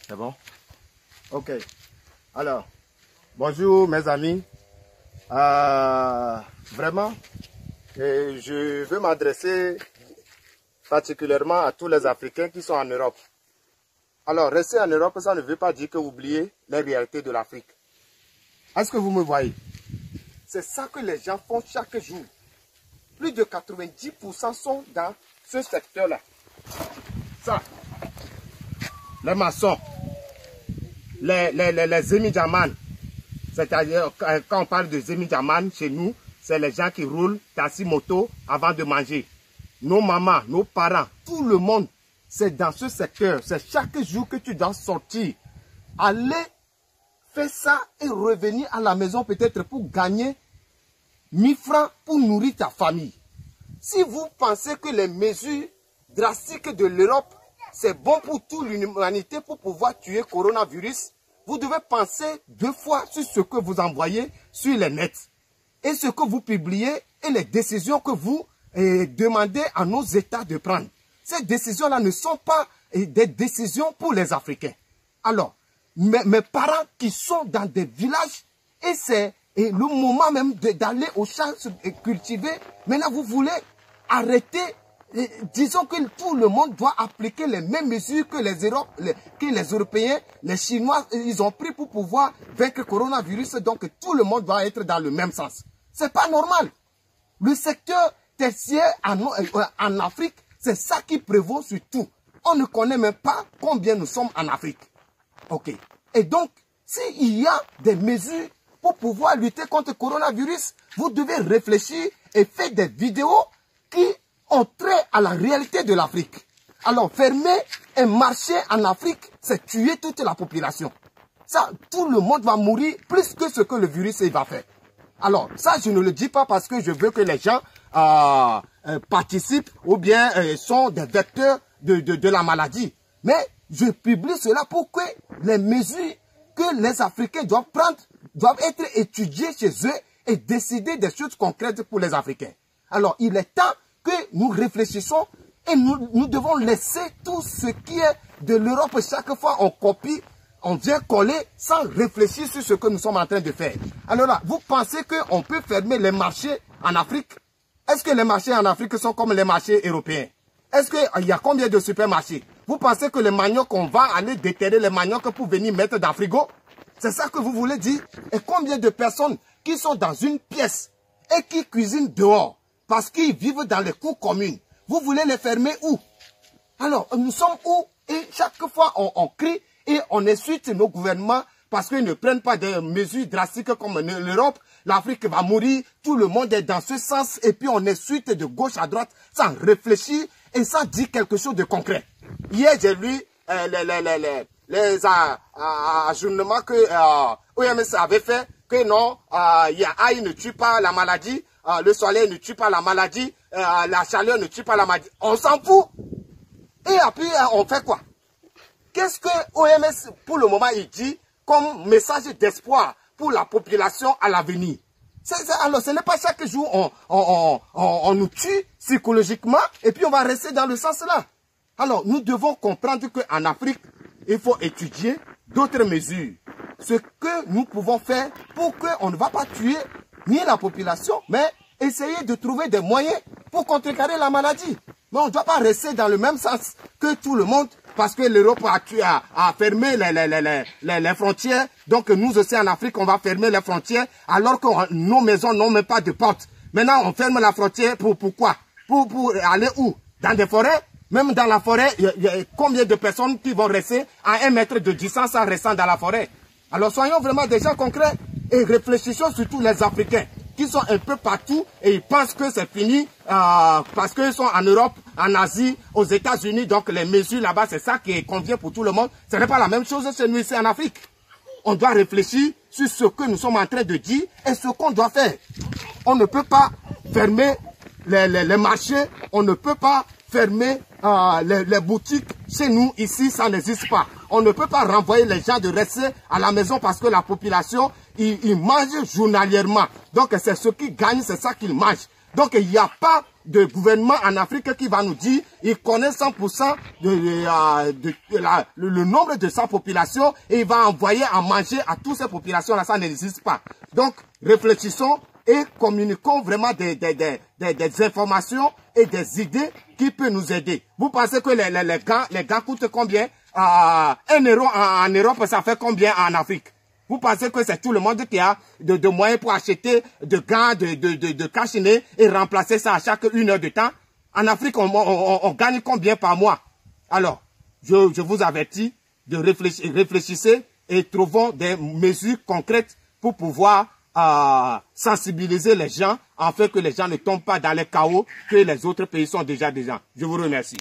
C'est bon? Ok. Alors, bonjour mes amis. Vraiment, je veux m'adresser particulièrement à tous les Africains qui sont en Europe. Alors, rester en Europe, ça ne veut pas dire que vous oubliez les réalités de l'Afrique. Est-ce que vous me voyez? C'est ça que les gens font chaque jour. Plus de 90% sont dans ce secteur-là. Ça, les maçons, les Zemi-Djaman. C'est-à-dire, quand on parle de Zemi-Djaman, chez nous, c'est les gens qui roulent taxi moto avant de manger. Nos mamans, nos parents, tout le monde, c'est dans ce secteur. C'est chaque jour que tu dois sortir. Aller faire ça et revenir à la maison peut-être pour gagner 1000 francs pour nourrir ta famille. Si vous pensez que les mesures drastiques de l'Europe, c'est bon pour toute l'humanité pour pouvoir tuer le coronavirus, vous devez penser 2 fois sur ce que vous envoyez sur les nets. Et ce que vous publiez et les décisions que vous demandez à nos États de prendre. Ces décisions-là ne sont pas des décisions pour les Africains. Alors, mes parents qui sont dans des villages, et c'est le moment même d'aller au champ cultiver, maintenant vous voulez arrêter. Disons que tout le monde doit appliquer les mêmes mesures que les Européens, les Chinois, ils ont pris pour pouvoir vaincre le coronavirus. Donc tout le monde doit être dans le même sens. C'est pas normal. Le secteur tertiaire en Afrique, c'est ça qui prévaut sur tout. On ne connaît même pas combien nous sommes en Afrique. Ok. Et donc, s'il y a des mesures pour pouvoir lutter contre le coronavirus, vous devez réfléchir et faire des vidéos qui ont trait à la réalité de l'Afrique. Alors, fermer un marché en Afrique, c'est tuer toute la population. Ça, tout le monde va mourir plus que ce que le virus va faire. Alors, ça, je ne le dis pas parce que je veux que les gens participent ou bien sont des vecteurs de la maladie. Mais je publie cela pour que les mesures que les Africains doivent prendre doivent être étudiées chez eux et décider des choses concrètes pour les Africains. Alors, il est temps que nous réfléchissons et nous devons laisser tout ce qui est de l'Europe. Chaque fois, on copie, on vient coller sans réfléchir sur ce que nous sommes en train de faire. Alors là, vous pensez qu'on peut fermer les marchés en Afrique? Est-ce que les marchés en Afrique sont comme les marchés européens? Est-ce qu'il y a combien de supermarchés? Vous pensez que les maniocs, on va aller déterrer les maniocs pour venir mettre dans le frigo? C'est ça que vous voulez dire? Et combien de personnes qui sont dans une pièce et qui cuisinent dehors parce qu'ils vivent dans les cours communes? Vous voulez les fermer où? Alors, nous sommes où? Et chaque fois, on crie et on insulte nos gouvernements parce qu'ils ne prennent pas des mesures drastiques comme l'Europe. L'Afrique va mourir, tout le monde est dans ce sens et puis on insulte de gauche à droite sans réfléchir et sans dire quelque chose de concret. Hier, j'ai lu les ajournements que OMS avait fait, que non, AI ne tue pas la maladie, le soleil ne tue pas la maladie, la chaleur ne tue pas la maladie. On s'en fout. Et après, on fait quoi? Qu'est-ce que OMS, pour le moment, il dit comme message d'espoir pour la population à l'avenir? Alors, ce n'est pas chaque jour on nous tue psychologiquement et puis on va rester dans le sens là. Alors, nous devons comprendre qu'en Afrique, il faut étudier d'autres mesures. Ce que nous pouvons faire pour qu'on ne va pas tuer ni la population, mais essayer de trouver des moyens pour contrecarrer la maladie. Mais on ne doit pas rester dans le même sens que tout le monde parce que l'Europe a fermé les frontières. Donc nous aussi en Afrique, on va fermer les frontières alors que nos maisons n'ont même pas de porte. Maintenant, on ferme la frontière pourquoi? Pour aller où? Dans des forêts? Même dans la forêt, il y a combien de personnes qui vont rester à 1 mètre de distance en restant dans la forêt? Alors soyons vraiment des gens concrets et réfléchissons surtout les Africains qui sont un peu partout et ils pensent que c'est fini parce qu'ils sont en Europe, en Asie, aux États-Unis. Donc les mesures là-bas, c'est ça qui convient pour tout le monde. Ce n'est pas la même chose chez nous ici en Afrique. On doit réfléchir sur ce que nous sommes en train de dire et ce qu'on doit faire. On ne peut pas fermer les marchés, on ne peut pas fermer les boutiques. Chez nous, ici, ça n'existe pas. On ne peut pas renvoyer les gens de rester à la maison parce que la population, ils mangent journalièrement. Donc, c'est ce qu'ils gagnent, c'est ça qu'ils mangent. Donc, il n'y a pas de gouvernement en Afrique qui va nous dire, il connaît 100% le nombre de sa population et il va envoyer à manger à toutes ces populations-là. Ça n'existe pas. Donc, réfléchissons et communiquons vraiment des informations et des idées qui peuvent nous aider. Vous pensez que les gants coûtent combien? 1 euro en Europe, ça fait combien en Afrique? Vous pensez que c'est tout le monde qui a de moyens pour acheter de gants, de cache-nez et remplacer ça à chaque 1 heure de temps? En Afrique, on gagne combien par mois? Alors, je vous avertis de réfléchissez et trouvons des mesures concrètes pour pouvoir sensibiliser les gens afin que les gens ne tombent pas dans les chaos que les autres pays sont déjà. Je vous remercie.